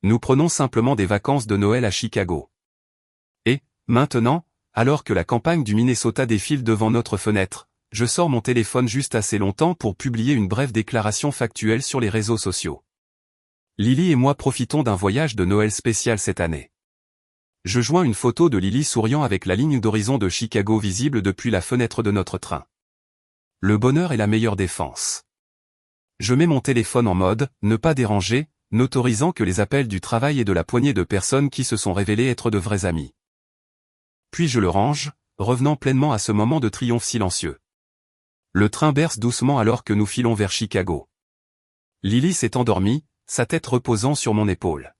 Nous prenons simplement des vacances de Noël à Chicago. Et, maintenant, alors que la campagne du Minnesota défile devant notre fenêtre, je sors mon téléphone juste assez longtemps pour publier une brève déclaration factuelle sur les réseaux sociaux. Lily et moi profitons d'un voyage de Noël spécial cette année. Je joins une photo de Lily souriant avec la ligne d'horizon de Chicago visible depuis la fenêtre de notre train. Le bonheur est la meilleure défense. Je mets mon téléphone en mode « ne pas déranger », n'autorisant que les appels du travail et de la poignée de personnes qui se sont révélées être de vrais amis. Puis je le range, revenant pleinement à ce moment de triomphe silencieux. Le train berce doucement alors que nous filons vers Chicago. Lily s'est endormie, sa tête reposant sur mon épaule.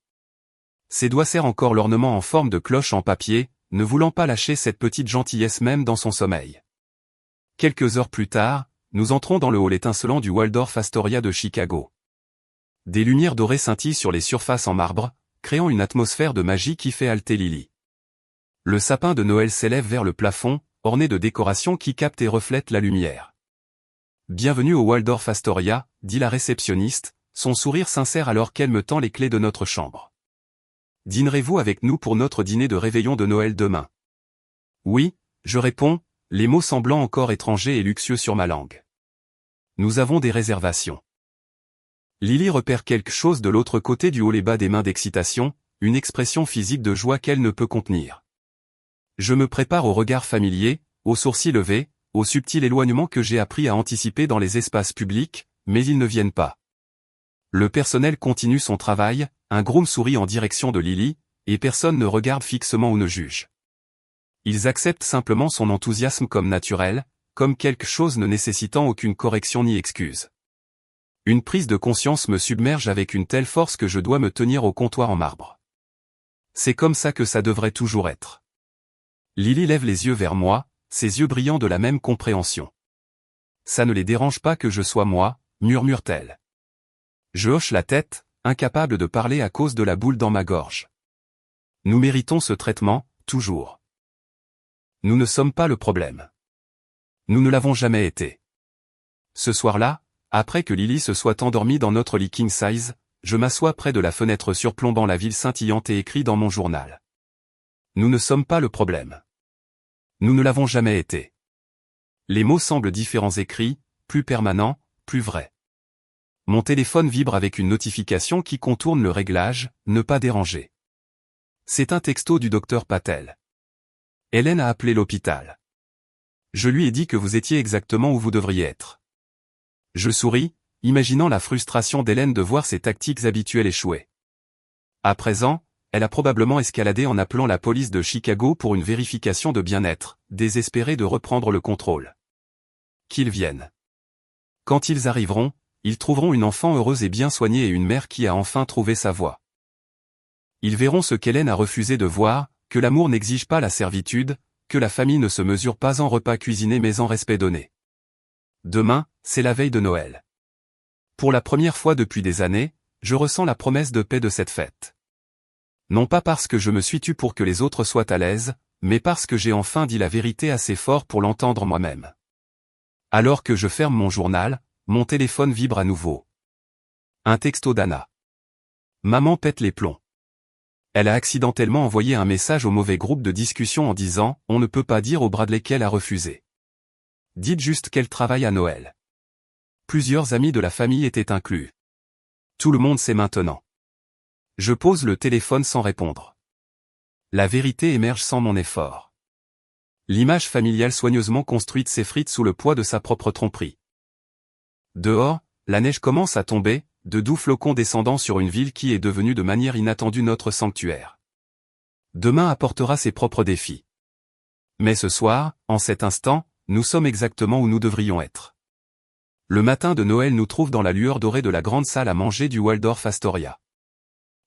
Ses doigts serrent encore l'ornement en forme de cloche en papier, ne voulant pas lâcher cette petite gentillesse même dans son sommeil. Quelques heures plus tard, nous entrons dans le hall étincelant du Waldorf Astoria de Chicago. Des lumières dorées scintillent sur les surfaces en marbre, créant une atmosphère de magie qui fait halter Lily. Le sapin de Noël s'élève vers le plafond, orné de décorations qui captent et reflètent la lumière. Bienvenue au Waldorf Astoria, dit la réceptionniste, son sourire sincère alors qu'elle me tend les clés de notre chambre. Dînerez-vous avec nous pour notre dîner de réveillon de Noël demain? Oui, je réponds, les mots semblant encore étrangers et luxueux sur ma langue. Nous avons des réservations. Lily repère quelque chose de l'autre côté du haut les bas des mains d'excitation, une expression physique de joie qu'elle ne peut contenir. Je me prépare au regard familier, aux sourcils levés, au subtil éloignement que j'ai appris à anticiper dans les espaces publics, mais ils ne viennent pas. Le personnel continue son travail, un groom sourit en direction de Lily, et personne ne regarde fixement ou ne juge. Ils acceptent simplement son enthousiasme comme naturel, comme quelque chose ne nécessitant aucune correction ni excuse. Une prise de conscience me submerge avec une telle force que je dois me tenir au comptoir en marbre. C'est comme ça que ça devrait toujours être. Lily lève les yeux vers moi, ses yeux brillants de la même compréhension. Ça ne les dérange pas que je sois moi, murmure-t-elle. Je hoche la tête, incapable de parler à cause de la boule dans ma gorge. Nous méritons ce traitement, toujours. Nous ne sommes pas le problème. Nous ne l'avons jamais été. Ce soir-là, après que Lily se soit endormie dans notre lit king size, je m'assois près de la fenêtre surplombant la ville scintillante et écris dans mon journal. Nous ne sommes pas le problème. Nous ne l'avons jamais été. Les mots semblent différents écrits, plus permanents, plus vrais. Mon téléphone vibre avec une notification qui contourne le réglage, ne pas déranger. C'est un texto du docteur Patel. Hélène a appelé l'hôpital. Je lui ai dit que vous étiez exactement où vous devriez être. Je souris, imaginant la frustration d'Hélène de voir ses tactiques habituelles échouer. À présent, elle a probablement escaladé en appelant la police de Chicago pour une vérification de bien-être, désespérée de reprendre le contrôle. Qu'ils viennent. Quand ils arriveront, ils trouveront une enfant heureuse et bien soignée et une mère qui a enfin trouvé sa voie. Ils verront ce qu'Hélène a refusé de voir, que l'amour n'exige pas la servitude, que la famille ne se mesure pas en repas cuisinés mais en respect donné. Demain, c'est la veille de Noël. Pour la première fois depuis des années, je ressens la promesse de paix de cette fête. Non pas parce que je me suis tu pour que les autres soient à l'aise, mais parce que j'ai enfin dit la vérité assez fort pour l'entendre moi-même. Alors que je ferme mon journal, mon téléphone vibre à nouveau. Un texto d'Anna. Maman pète les plombs. Elle a accidentellement envoyé un message au mauvais groupe de discussion en disant « On ne peut pas dire au Bradley qu'elle a refusé. Dites juste qu'elle travaille à Noël. » Plusieurs amis de la famille étaient inclus. Tout le monde sait maintenant. Je pose le téléphone sans répondre. La vérité émerge sans mon effort. L'image familiale soigneusement construite s'effrite sous le poids de sa propre tromperie. Dehors, la neige commence à tomber, de doux flocons descendant sur une ville qui est devenue de manière inattendue notre sanctuaire. Demain apportera ses propres défis. Mais ce soir, en cet instant, nous sommes exactement où nous devrions être. Le matin de Noël nous trouve dans la lueur dorée de la grande salle à manger du Waldorf Astoria.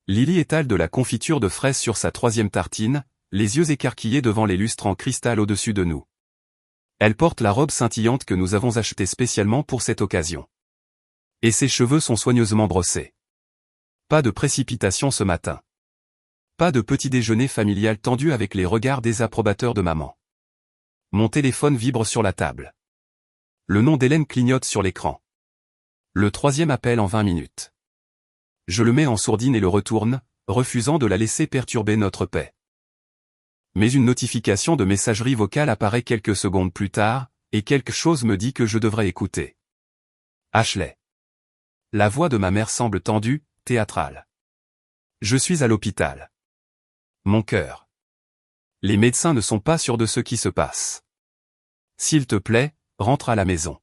Lily étale de la confiture de fraises sur sa troisième tartine, les yeux écarquillés devant les lustres en cristal au-dessus de nous. Elle porte la robe scintillante que nous avons achetée spécialement pour cette occasion. Et ses cheveux sont soigneusement brossés. Pas de précipitation ce matin. Pas de petit déjeuner familial tendu avec les regards désapprobateurs de maman. Mon téléphone vibre sur la table. Le nom d'Hélène clignote sur l'écran. Le troisième appel en 20 minutes. Je le mets en sourdine et le retourne, refusant de la laisser perturber notre paix. Mais une notification de messagerie vocale apparaît quelques secondes plus tard, et quelque chose me dit que je devrais écouter. Ashley. La voix de ma mère semble tendue, théâtrale. Je suis à l'hôpital. Mon cœur. Les médecins ne sont pas sûrs de ce qui se passe. S'il te plaît, rentre à la maison.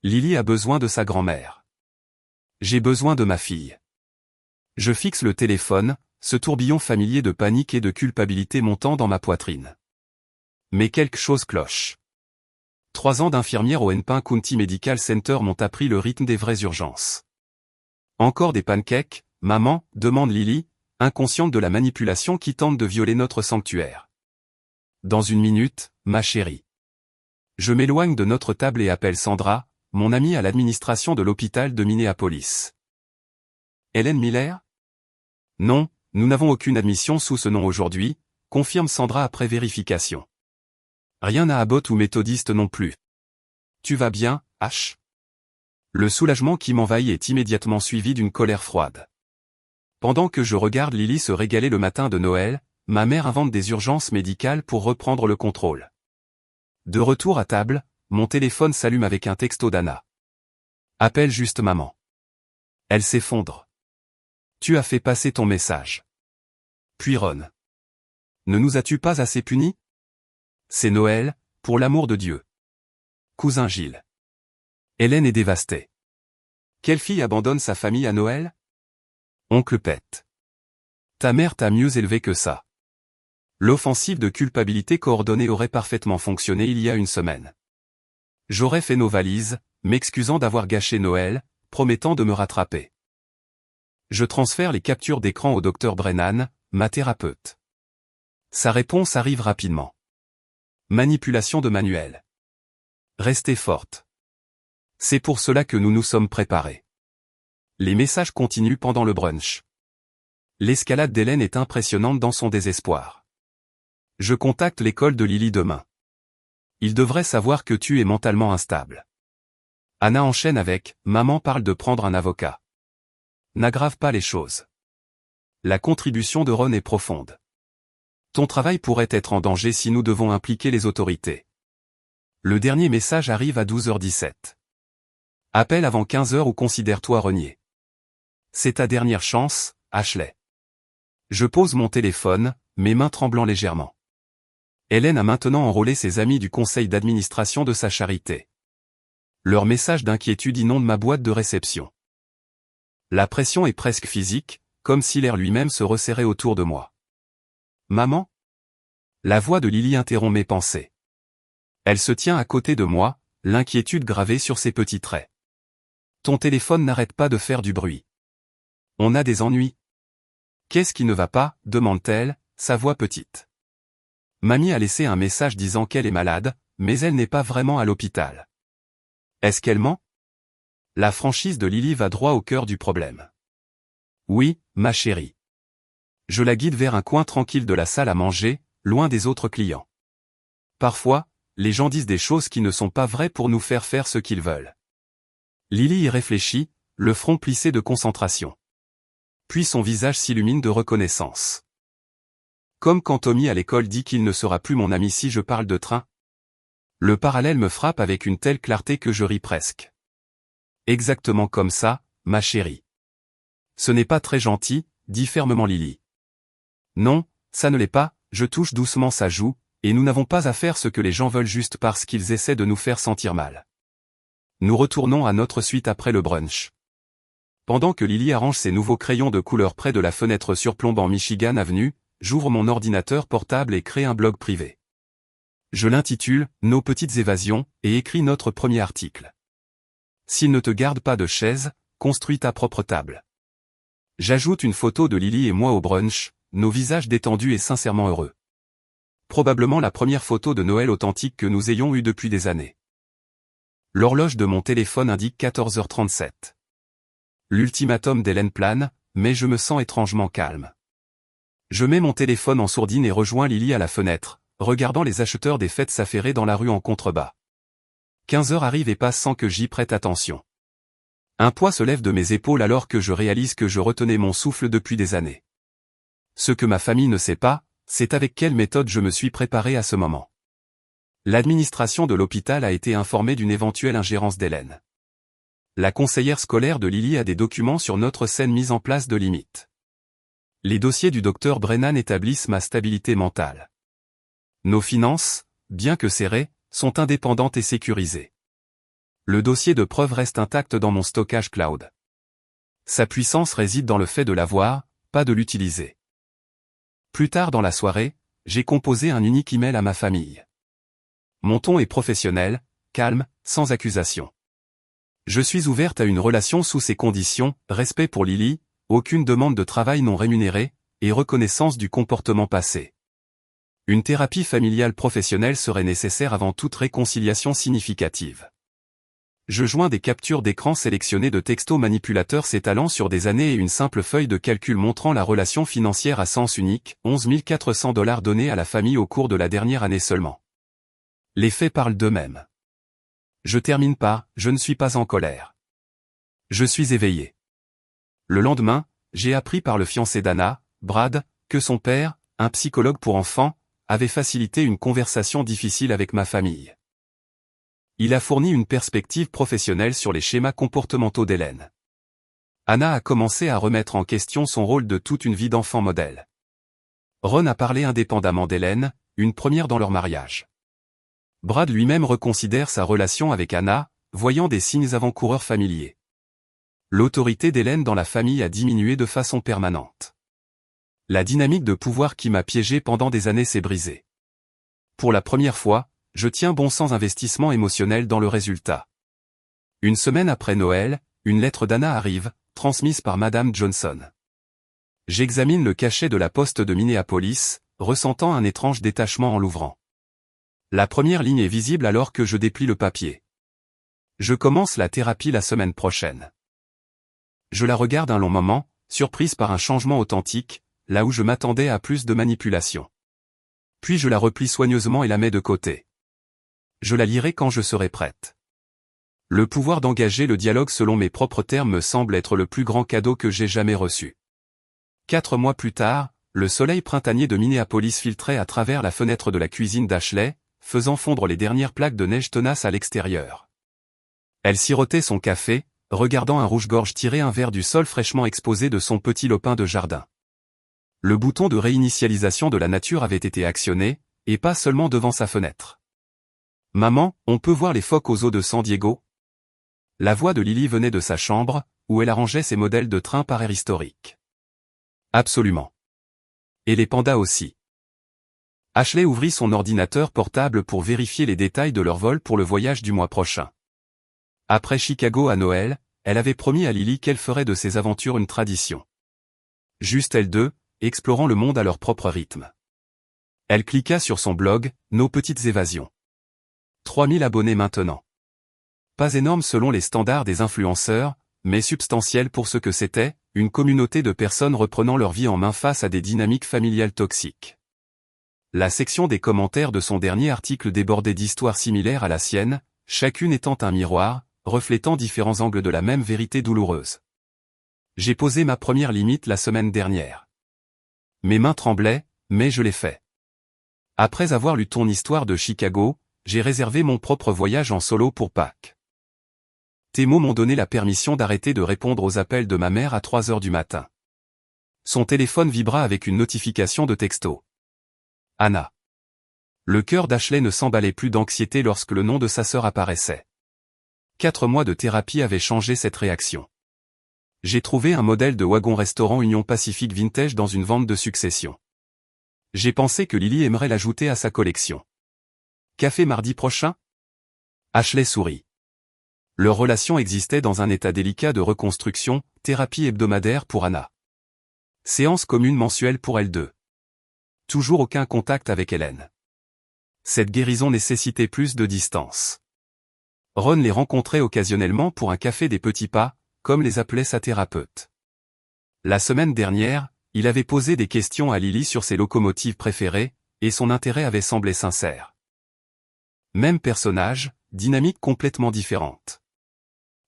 Lily a besoin de sa grand-mère. J'ai besoin de ma fille. Je fixe le téléphone, ce tourbillon familier de panique et de culpabilité montant dans ma poitrine. Mais quelque chose cloche. 3 ans d'infirmière au Enpin County Medical Center m'ont appris le rythme des vraies urgences. Encore des pancakes, maman, demande Lily, inconsciente de la manipulation qui tente de violer notre sanctuaire. Dans 1 minute, ma chérie. Je m'éloigne de notre table et appelle Sandra, mon amie à l'administration de l'hôpital de Minneapolis. Hélène Miller? Non, nous n'avons aucune admission sous ce nom aujourd'hui, confirme Sandra après vérification. Rien à Abbott ou méthodiste non plus. Tu vas bien, H? Le soulagement qui m'envahit est immédiatement suivi d'une colère froide. Pendant que je regarde Lily se régaler le matin de Noël, ma mère invente des urgences médicales pour reprendre le contrôle. De retour à table, mon téléphone s'allume avec un texto d'Anna. Appelle juste maman. Elle s'effondre. Tu as fait passer ton message. Puis Ron. Ne nous as-tu pas assez punis? C'est Noël, Pour l'amour de Dieu. Cousin Gilles. Hélène est dévastée. Quelle fille abandonne sa famille à Noël? Oncle Pet. Ta mère t'a mieux élevé que ça. L'offensive de culpabilité coordonnée aurait parfaitement fonctionné il y a une semaine. J'aurais fait nos valises, m'excusant d'avoir gâché Noël, promettant de me rattraper. Je transfère les captures d'écran au docteur Brennan, ma thérapeute. Sa réponse arrive rapidement. Manipulation de manuel. Restez forte. C'est pour cela que nous nous sommes préparés. Les messages continuent pendant le brunch. L'escalade d'Hélène est impressionnante dans son désespoir. Je contacte l'école de Lily demain. Ils devraient savoir que tu es mentalement instable. Anna enchaîne avec « Maman parle de prendre un avocat. » N'aggrave pas les choses. La contribution de Ron est profonde. Ton travail pourrait être en danger si nous devons impliquer les autorités. Le dernier message arrive à 12h17. Appelle avant 15h ou considère-toi renié. C'est ta dernière chance, Ashley. Je pose mon téléphone, mes mains tremblant légèrement. Hélène a maintenant enrôlé ses amis du conseil d'administration de sa charité. Leur message d'inquiétude inonde ma boîte de réception. La pression est presque physique, comme si l'air lui-même se resserrait autour de moi. Maman? La voix de Lily interrompt mes pensées. Elle se tient à côté de moi, l'inquiétude gravée sur ses petits traits. Ton téléphone n'arrête pas de faire du bruit. On a des ennuis. Qu'est-ce qui ne va pas, demande-t-elle, sa voix petite. Mamie a laissé un message disant qu'elle est malade, mais elle n'est pas vraiment à l'hôpital. Est-ce qu'elle ment? La franchise de Lily va droit au cœur du problème. Oui, ma chérie. Je la guide vers un coin tranquille de la salle à manger, loin des autres clients. Parfois, les gens disent des choses qui ne sont pas vraies pour nous faire faire ce qu'ils veulent. Lily y réfléchit, le front plissé de concentration. Puis son visage s'illumine de reconnaissance. Comme quand Tommy à l'école dit qu'il ne sera plus mon ami si je parle de train. Le parallèle me frappe avec une telle clarté que je ris presque. Exactement comme ça, ma chérie. Ce n'est pas très gentil, dit fermement Lily. Non, ça ne l'est pas, je touche doucement sa joue, et nous n'avons pas à faire ce que les gens veulent juste parce qu'ils essaient de nous faire sentir mal. Nous retournons à notre suite après le brunch. Pendant que Lily arrange ses nouveaux crayons de couleur près de la fenêtre surplombant Michigan Avenue, j'ouvre mon ordinateur portable et crée un blog privé. Je l'intitule « Nos petites évasions » et écris notre premier article. S'il ne te garde pas de chaise, construis ta propre table. J'ajoute une photo de Lily et moi au brunch, nos visages détendus et sincèrement heureux. Probablement la première photo de Noël authentique que nous ayons eue depuis des années. L'horloge de mon téléphone indique 14h37. L'ultimatum d'Hélène plane, mais je me sens étrangement calme. Je mets mon téléphone en sourdine et rejoins Lily à la fenêtre, regardant les acheteurs des fêtes s'affairer dans la rue en contrebas. 15 heures arrivent et passent sans que j'y prête attention. Un poids se lève de mes épaules alors que je réalise que je retenais mon souffle depuis des années. Ce que ma famille ne sait pas, c'est avec quelle méthode je me suis préparé à ce moment. L'administration de l'hôpital a été informée d'une éventuelle ingérence d'Hélène. La conseillère scolaire de Lily a des documents sur notre scène mise en place de limite. Les dossiers du docteur Brennan établissent ma stabilité mentale. Nos finances, bien que serrées, sont indépendantes et sécurisées. Le dossier de preuve reste intact dans mon stockage cloud. Sa puissance réside dans le fait de l'avoir, pas de l'utiliser. Plus tard dans la soirée, j'ai composé un unique email à ma famille. Mon ton est professionnel, calme, sans accusation. Je suis ouverte à une relation sous ces conditions, respect pour Lily, aucune demande de travail non rémunéré, et reconnaissance du comportement passé. Une thérapie familiale professionnelle serait nécessaire avant toute réconciliation significative. Je joins des captures d'écran sélectionnées de textos manipulateurs s'étalant sur des années et une simple feuille de calcul montrant la relation financière à sens unique, 11 400 $ donnés à la famille au cours de la dernière année seulement. Les faits parlent d'eux-mêmes. Je termine par « Je ne suis pas en colère. Je suis éveillé ». Le lendemain, j'ai appris par le fiancé d'Anna, Brad, que son père, un psychologue pour enfants, avait facilité une conversation difficile avec ma famille. Il a fourni une perspective professionnelle sur les schémas comportementaux d'Hélène. Anna a commencé à remettre en question son rôle de toute une vie d'enfant modèle. Ron a parlé indépendamment d'Hélène, une première dans leur mariage. Brad lui-même reconsidère sa relation avec Anna, voyant des signes avant-coureurs familiers. L'autorité d'Hélène dans la famille a diminué de façon permanente. La dynamique de pouvoir qui m'a piégé pendant des années s'est brisée. Pour la première fois, je tiens bon sans investissement émotionnel dans le résultat. Une semaine après Noël, une lettre d'Anna arrive, transmise par Madame Johnson. J'examine le cachet de la poste de Minneapolis, ressentant un étrange détachement en l'ouvrant. La première ligne est visible alors que je déplie le papier. Je commence la thérapie la semaine prochaine. Je la regarde un long moment, surprise par un changement authentique, là où je m'attendais à plus de manipulation. Puis je la replie soigneusement et la mets de côté. Je la lirai quand je serai prête. Le pouvoir d'engager le dialogue selon mes propres termes me semble être le plus grand cadeau que j'ai jamais reçu. 4 mois plus tard, le soleil printanier de Minneapolis filtrait à travers la fenêtre de la cuisine d'Ashley, faisant fondre les dernières plaques de neige tenace à l'extérieur. Elle sirotait son café, regardant un rouge-gorge tirer un verre du sol fraîchement exposé de son petit lopin de jardin. Le bouton de réinitialisation de la nature avait été actionné, et pas seulement devant sa fenêtre. « Maman, on peut voir les phoques aux eaux de San Diego ?» La voix de Lily venait de sa chambre, où elle arrangeait ses modèles de train historiques. « Absolument. Et les pandas aussi. » Ashley ouvrit son ordinateur portable pour vérifier les détails de leur vol pour le voyage du mois prochain. Après Chicago à Noël, elle avait promis à Lily qu'elle ferait de ses aventures une tradition. Juste elles deux, explorant le monde à leur propre rythme. Elle cliqua sur son blog, Nos petites évasions. 3000 abonnés maintenant. Pas énorme selon les standards des influenceurs, mais substantiel pour ce que c'était, une communauté de personnes reprenant leur vie en main face à des dynamiques familiales toxiques. La section des commentaires de son dernier article débordait d'histoires similaires à la sienne, chacune étant un miroir, reflétant différents angles de la même vérité douloureuse. J'ai posé ma première limite la semaine dernière. Mes mains tremblaient, mais je l'ai fait. Après avoir lu ton histoire de Chicago, j'ai réservé mon propre voyage en solo pour Pâques. Tes mots m'ont donné la permission d'arrêter de répondre aux appels de ma mère à 3 heures du matin. Son téléphone vibra avec une notification de texto. Anna. Le cœur d'Ashley ne s'emballait plus d'anxiété lorsque le nom de sa sœur apparaissait. 4 mois de thérapie avaient changé cette réaction. J'ai trouvé un modèle de wagon-restaurant Union Pacifique vintage dans une vente de succession. J'ai pensé que Lily aimerait l'ajouter à sa collection. Café mardi prochain ? Ashley sourit. Leur relation existait dans un état délicat de reconstruction, thérapie hebdomadaire pour Anna. Séance commune mensuelle pour elles deux. Toujours aucun contact avec Hélène. Cette guérison nécessitait plus de distance. Ron les rencontrait occasionnellement pour un café des petits pas, comme les appelait sa thérapeute. La semaine dernière, il avait posé des questions à Lily sur ses locomotives préférées, et son intérêt avait semblé sincère. Même personnage, dynamique complètement différente.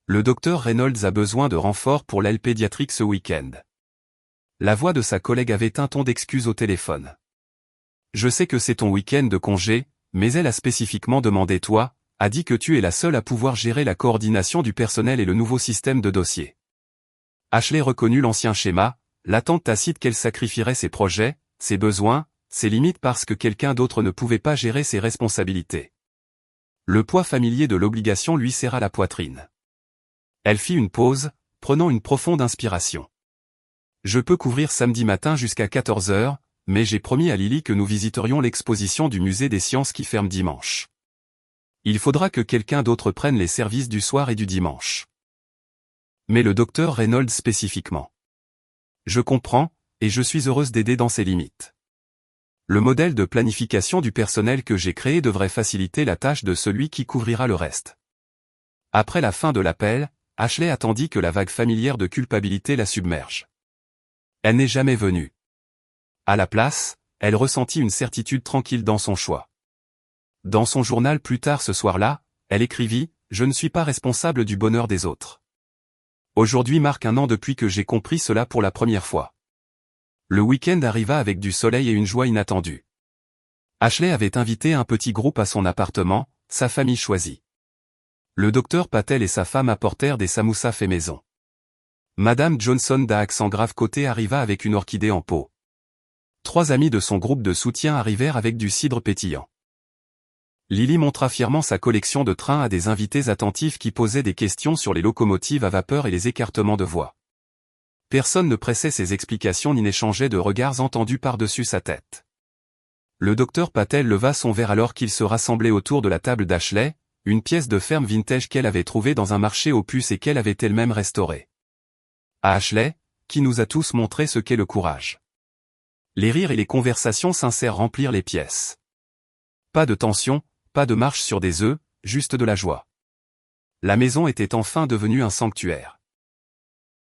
Le docteur Reynolds a besoin de renfort pour l'aile pédiatrique ce week-end. La voix de sa collègue avait un ton d'excuse au téléphone. Je sais que c'est ton week-end de congé, mais elle a spécifiquement demandé toi, a dit que tu es la seule à pouvoir gérer la coordination du personnel et le nouveau système de dossier. Ashley reconnut l'ancien schéma, l'attente tacite qu'elle sacrifierait ses projets, ses besoins, ses limites parce que quelqu'un d'autre ne pouvait pas gérer ses responsabilités. Le poids familier de l'obligation lui serra la poitrine. Elle fit une pause, prenant une profonde inspiration. Je peux couvrir samedi matin jusqu'à 14 heures, mais j'ai promis à Lily que nous visiterions l'exposition du musée des sciences qui ferme dimanche. Il faudra que quelqu'un d'autre prenne les services du soir et du dimanche. Mais le docteur Reynolds spécifiquement. Je comprends, et je suis heureuse d'aider dans ses limites. Le modèle de planification du personnel que j'ai créé devrait faciliter la tâche de celui qui couvrira le reste. Après la fin de l'appel, Ashley attendit que la vague familière de culpabilité la submerge. Elle n'est jamais venue. À la place, elle ressentit une certitude tranquille dans son choix. Dans son journal plus tard ce soir-là, elle écrivit « Je ne suis pas responsable du bonheur des autres. Aujourd'hui marque un an depuis que j'ai compris cela pour la première fois. » Le week-end arriva avec du soleil et une joie inattendue. Ashley avait invité un petit groupe à son appartement, sa famille choisie. Le docteur Patel et sa femme apportèrent des samoussas faits maison. Madame Johnson d'accent grave côté arriva avec une orchidée en pot. 3 amis de son groupe de soutien arrivèrent avec du cidre pétillant. Lily montra fièrement sa collection de trains à des invités attentifs qui posaient des questions sur les locomotives à vapeur et les écartements de voix. Personne ne pressait ses explications ni n'échangeait de regards entendus par-dessus sa tête. Le docteur Patel leva son verre alors qu'ils se rassemblaient autour de la table d'Ashley, une pièce de ferme vintage qu'elle avait trouvée dans un marché aux puces et qu'elle avait elle-même restaurée. À Ashley, qui nous a tous montré ce qu'est le courage. Les rires et les conversations sincères remplirent les pièces. Pas de tension, pas de marche sur des œufs, juste de la joie. La maison était enfin devenue un sanctuaire.